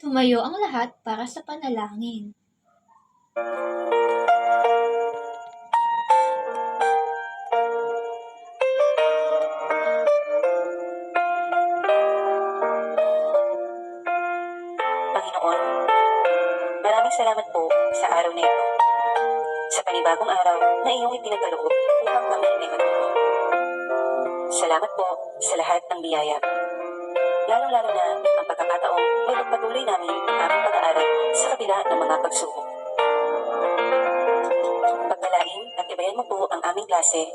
Tumayo ang lahat para sa panalangin. Panginoon, maraming salamat po sa araw na ito, sa panibagong araw na iyong ipinagkaloob upang kami ay matulog. Salamat po sa lahat ng biyaya, lalong-lalo na ang pagkakataong may pagpatuloy namin ang aming pag-aaral sa kabila ng mga pagsubok. Pagpalain at tibayan mo po ang aming klase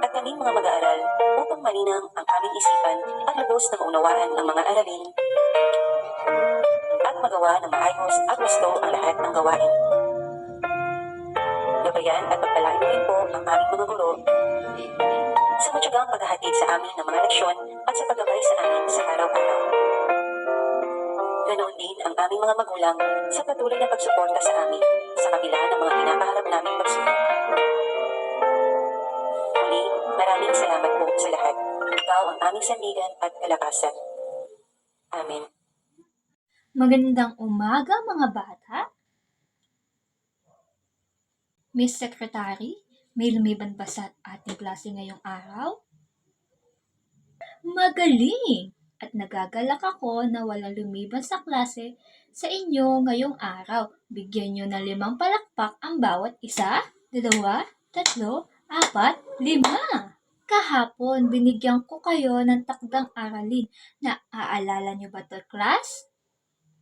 at kaming mga mag-aaral upang malinang ang aming isipan at lubos na maunawaan ang mga aralin at magawa ng maayos at gusto ang lahat ng gawain. Gabayan at pagpalain mo rin po ang aming mga guro sa matyagang paghahatid sa amin ng mga leksyon at sa paggabay sa amin sa araw-araw. Ganoon din ang aming mga magulang sa patuloy na pagsuporta sa amin sa kabila ng mga pinakaharap naming pagsubok. Muli, maraming salamat po sa lahat. Ikaw ang aming sandigan at kalakasan. Amen. Magandang umaga mga bata. Miss Secretary, may lumiban ba sa ating klase ngayong araw? Magaling! At nagagalak ako na walang lumiban sa klase sa inyo ngayong araw. Bigyan nyo ng 5 palakpak ang bawat isa, 2, 3, 4, 5. Kahapon, binigyan ko kayo ng takdang aralin. Naaalala nyo ba ito, class?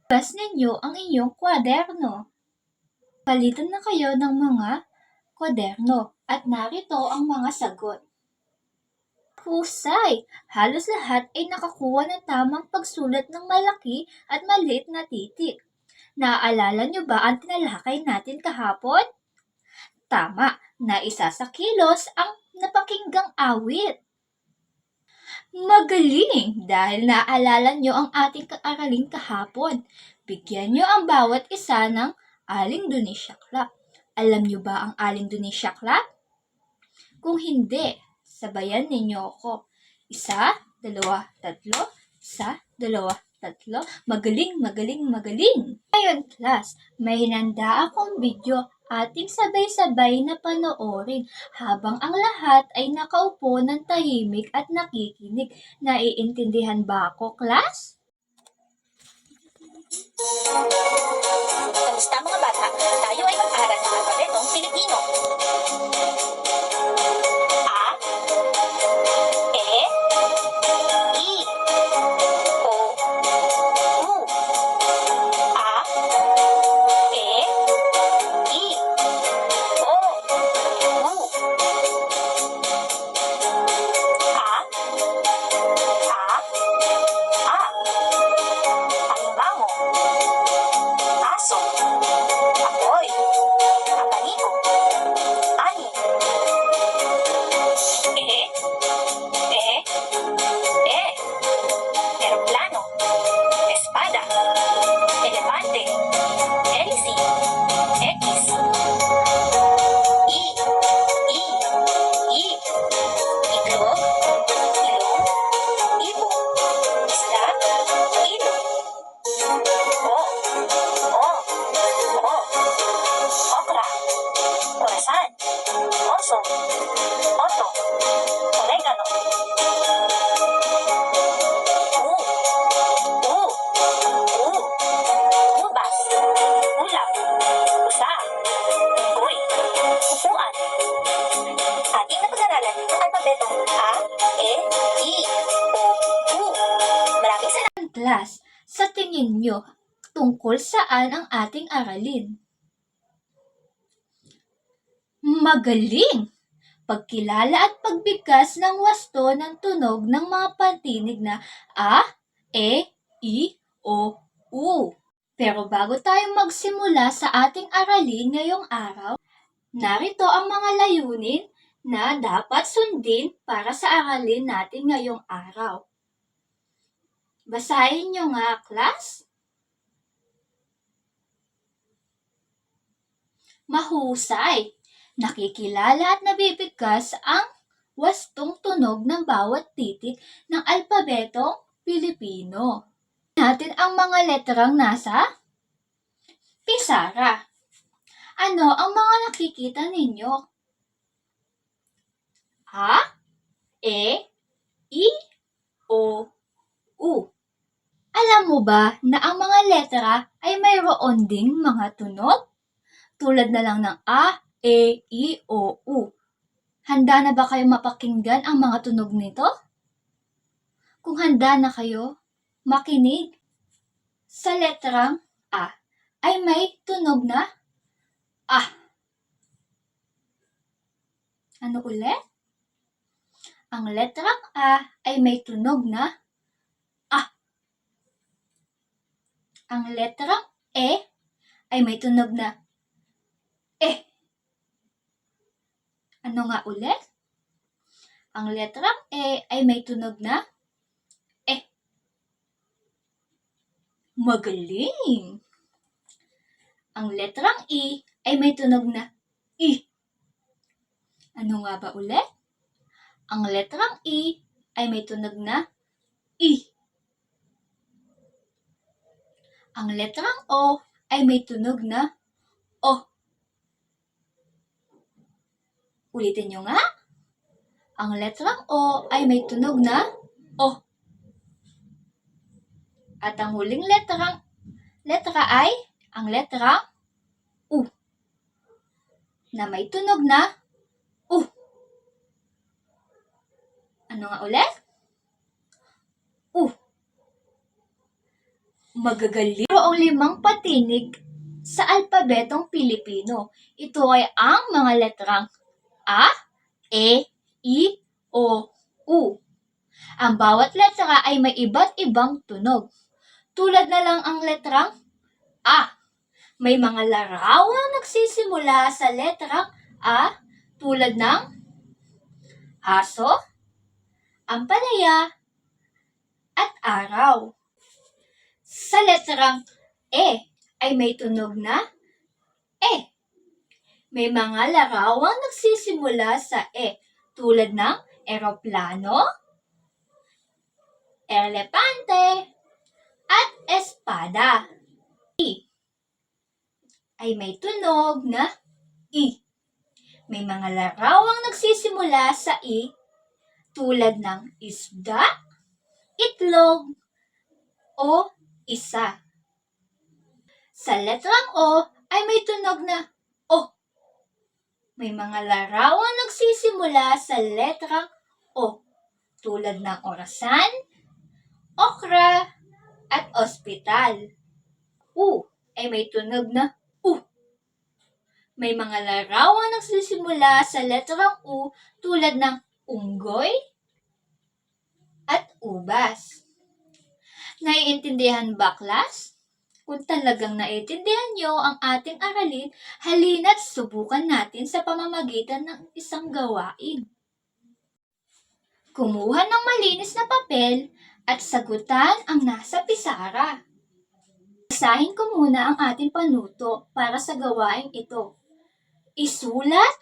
Bas ninyo ang inyong kwaderno. Palitan na kayo ng mga kwaderno at narito ang mga sagot. Husay! Halos lahat ay nakakuha ng tamang pagsulat ng malaki at maliit na titik. Naaalala nyo ba ang tinalakay natin kahapon? Tama, na isa sa kilos ang napakinggang awit. Magaling! Dahil naaalala nyo ang ating kaaraling kahapon. Bigyan nyo ang bawat isa ng aling duni syaklap. Alam nyo ba ang aling duni syaklap? Kung hindi, sabayan ninyo ako. 1, 2, 3, 1, 2, 3. Magaling, magaling, magaling! Ngayon, class, may hinanda akong video ating sabay-sabay na panoorin habang ang lahat ay nakaupo ng tahimik at nakikinig. Naiintindihan ba ako, class? Kamusta mga bata? Tayo ay mag-aaral ng alpabetong Pilipino. A, E, I, O, U. A, E, I, O, U. A, alimango, aso, apoy, abanigo, ani. Eroplano, espada, elefante, hélice, X. I, itlog, ilong, ibon, isda, ilog. O, okra, orasan, oso, oto, oregano. Ubas, ulap, usa, unggoy, upuan. Ating napag-aralan ang alpabetong A, E, I, O, U. Maraming salamat. Class, sa tingin nyo, tungkol saan ang ating aralin? Magaling! Pagkilala at pagbigkas ng wasto ng tunog ng mga pantinig na A, E, I, O, U. Pero bago tayo magsimula sa ating aralin ngayong araw, narito ang mga layunin na dapat sundin para sa aralin natin ngayong araw. Basahin nyo nga, class. Mahusay! Nakikilala at nabibigkas ang wastong tunog ng bawat titik ng alpabetong Pilipino. Natin ang mga letrang nasa pisara. Ano ang mga nakikita ninyo? A, E, I, O, U. Alam mo ba na ang mga letra ay mayroon ding mga tunog? Tulad na lang ng A, E, I, O, U. Handa na ba kayo mapakinggan ang mga tunog nito? Kung handa na kayo, makinig. Sa letrang A ay may tunog na A. Ano ulit? Ang letrang A ay may tunog na A. Ang letrang E ay may tunog na E. Ano nga ulit? Ang letrang E ay may tunog na E. Magaling! Ang letrang I ay may tunog na I. Ano nga ba ulit? Ang letrang I ay may tunog na I. Ang letrang O ay may tunog na O. Ulitin nyo nga. Ang letrang O ay may tunog na O. At ang huling letra ay ang letrang U na may tunog na U. Ano nga ulit? U. Magagaling. Mayroong 5 patinig sa alpabetong Pilipino. Ito ay ang mga letrang A, E, I, O, U. Ang bawat letra ay may iba't ibang tunog. Tulad na lang ang letrang A. May mga larawang nagsisimula sa letrang A tulad ng aso, ampalaya, at araw. Sa letrang E ay may tunog na E. May mga larawang nagsisimula sa E tulad ng eroplano, elepante, at espada. I ay may tunog na I. May mga larawang nagsisimula sa I tulad ng isda, itlog, o isa. Sa letrang O ay may tunog na O. May mga larawang nagsisimula sa letrang O tulad ng orasan, okra, at ospital. U ay may tunog na U. May mga larawang nagsisimula sa letrang U tulad ng unggoy at ubas. Naiintindihan ba, class? Kung talagang naiintindihan nyo ang ating aralin, halina't subukan natin sa pamamagitan ng isang gawain. Kumuha ng malinis na papel at sagutan ang nasa pisara. Basahin ko muna ang ating panuto para sa gawain ito. Isulat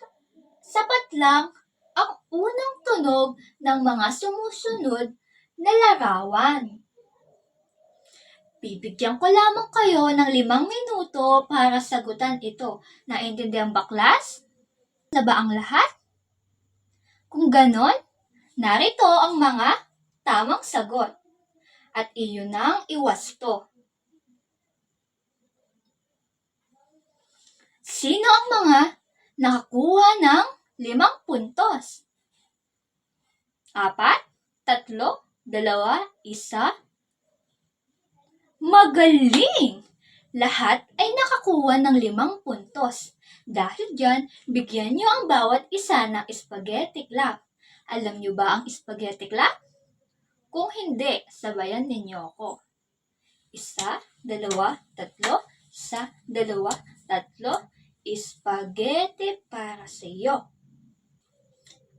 sapat lang ang unang tunog ng mga sumusunod na larawan. Bibigyan ko lamang kayo ng 5 minuto para sagutan ito. Naintindihan ba, class? Na ba ang lahat? Kung ganon, narito ang mga tamang sagot. At iyon ang iwasto. Sino ang mga nakakuha ng 5 puntos? 4, 3, 2, 1. Magaling! Lahat ay nakakuha ng 5 puntos. Dahil dyan, bigyan nyo ang bawat isa ng spaghetti clap. Alam nyo ba ang spaghetti clap? Kung hindi, sabayan ninyo ako. 1, 2, 3. 1, 2, 3. Spaghetti para sa iyo.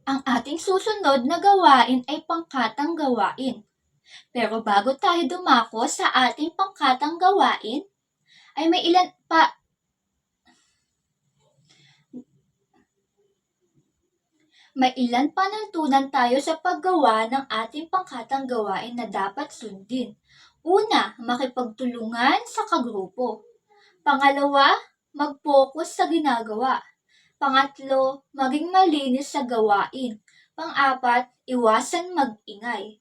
Ang ating susunod na gawain ay pangkatang gawain. Pero bago tayo dumako sa ating pangkatang gawain, ay may ilan panuntunan tayo sa paggawa ng ating pangkatang gawain na dapat sundin. Una, makipagtulungan sa kagrupo. Pangalawa, mag-focus sa ginagawa. Pangatlo, maging malinis sa gawain. Pang-apat, iwasan mag-ingay.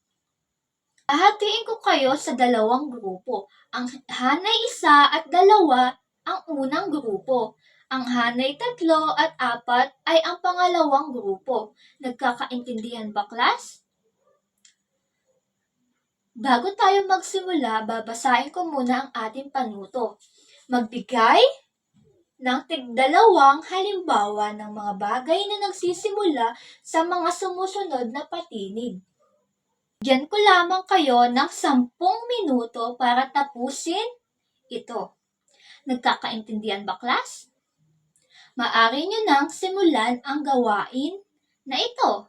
Hahatiin ko kayo sa dalawang grupo. Ang hanay 1 at 2 ang unang grupo. Ang hanay 3 at 4 ay ang pangalawang grupo. Nagkakaintindihan ba, class? Bago tayo magsimula, babasahin ko muna ang ating panuto. Magbigay ng tig-2 halimbawa ng mga bagay na nagsisimula sa mga sumusunod na patinig. Bigyan ko lamang kayo ng 10 minuto para tapusin ito. Nagkakaintindihan ba, class? Maaari nyo nang simulan ang gawain na ito.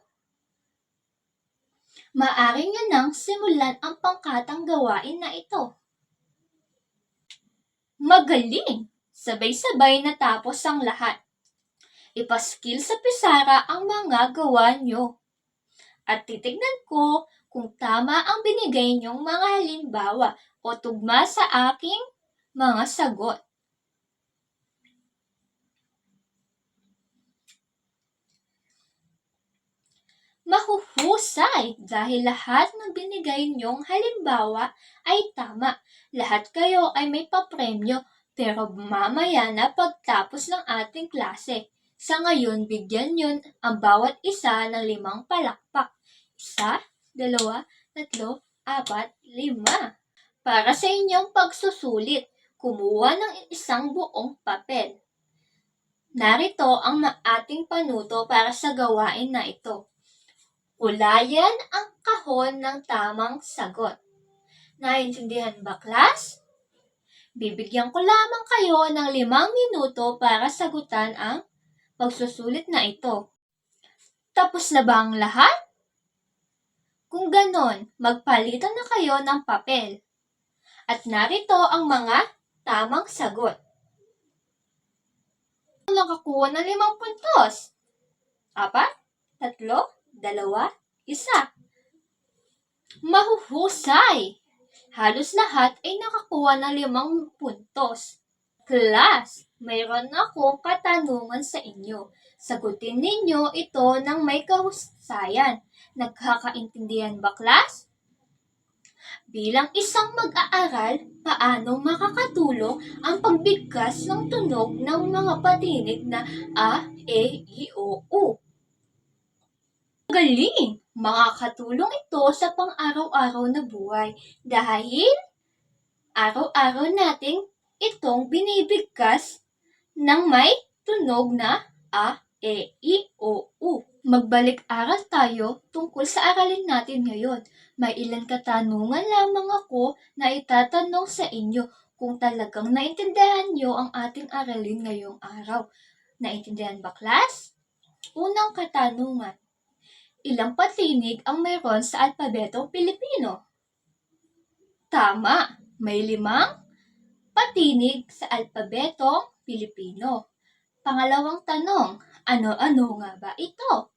Maaari nyo nang simulan ang pangkatang gawain na ito. Magaling! Sabay-sabay natapos ang lahat. Ipaskil sa pisara ang mga gawa nyo. At titignan ko kung tama ang binigay nyong mga halimbawa o tugma sa aking mga sagot. Mahuhusay dahil lahat ng binigay nyong halimbawa ay tama. Lahat kayo ay may papremyo pero mamaya na pagtapos ng ating klase. Sa ngayon, bigyan nyo ang bawat isa ng 5 palakpak. 1, 2, 3, 4, 5. Para sa inyong pagsusulit, kumuha ng isang buong papel. Narito ang ating panuto para sa gawain na ito. Ulayan ang kahon ng tamang sagot. Naintindihan ba, class? Bibigyan ko lamang kayo ng 5 minuto para sagutan ang pagsusulit na ito. Tapos na ba ang lahat? Kung ganon, magpalitan na kayo ng papel. At narito ang mga tamang sagot. Nakakuha ng 5 puntos. 4, 3, 2, 1. Mahuhusay! Halos lahat ay nakakuha ng 5 puntos. Class, mayroon akong katanungan sa inyo. Sagutin ninyo ito ng may kahusayan. Nagkakaintindihan ba, class? Bilang isang mag-aaral, paano makakatulong ang pagbigkas ng tunog ng mga patinig na A, E, I, O, U? Galing! Makakatulong ito sa pang-araw-araw na buhay dahil araw-araw nating itong binibigkas ng may tunog na A, E, I, O, U. Magbalik-aral tayo tungkol sa aralin natin ngayon. May ilang katanungan lamang ako na itatanong sa inyo kung talagang naintindihan nyo ang ating aralin ngayong araw. Naintindihan ba, class? Unang katanungan. Ilang patinig ang mayroon sa alpabetong Pilipino? Tama, may 5 patinig sa alpabetong Pilipino. Pangalawang tanong, ano-ano nga ba ito?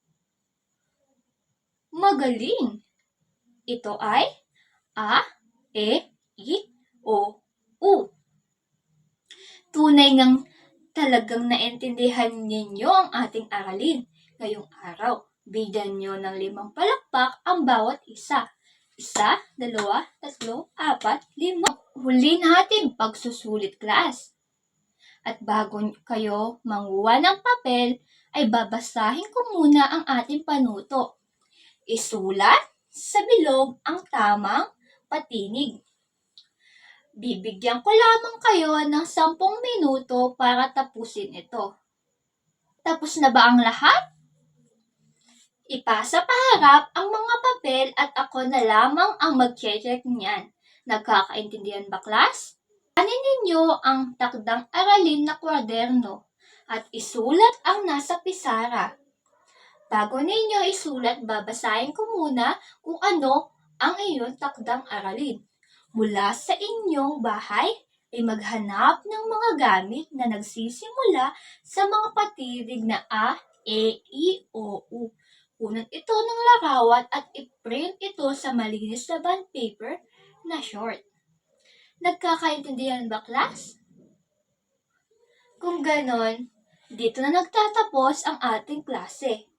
Magaling! Ito ay A, E, I, O, U. Tunay ngang talagang naintindihan ninyo ang ating aralin ngayong araw. Bigyan nyo ng 5 palakpak ang bawat isa. 1, 2, 3, 4, 5. Huli natin pagsusulit, class. At bago kayo manguha ng papel, ay babasahin ko muna ang ating panuto. Isulat sa bilog ang tamang patinig. Bibigyan ko lamang kayo ng 10 minuto para tapusin ito. Tapos na ba ang lahat? Ipasa paharap ang mga papel at ako na lamang ang mag-check niyan. Nagkakaintindihan ba, class? Kunin ninyo ang takdang aralin na kwaderno at isulat ang nasa pisara. Bago ninyo isulat, babasahin ko muna kung ano ang iyong takdang aralin. Mula sa inyong bahay ay maghanap ng mga gamit na nagsisimula sa mga patinig na A, E, I, O, U. Kunan ito ng larawan at i-print ito sa malinis na bond paper na short. Nagkakaintindihan ba, class? Kung ganon, dito na nagtatapos ang ating klase.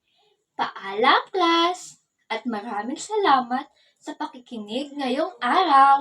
Paalam, class! At maraming salamat sa pakikinig ngayong araw.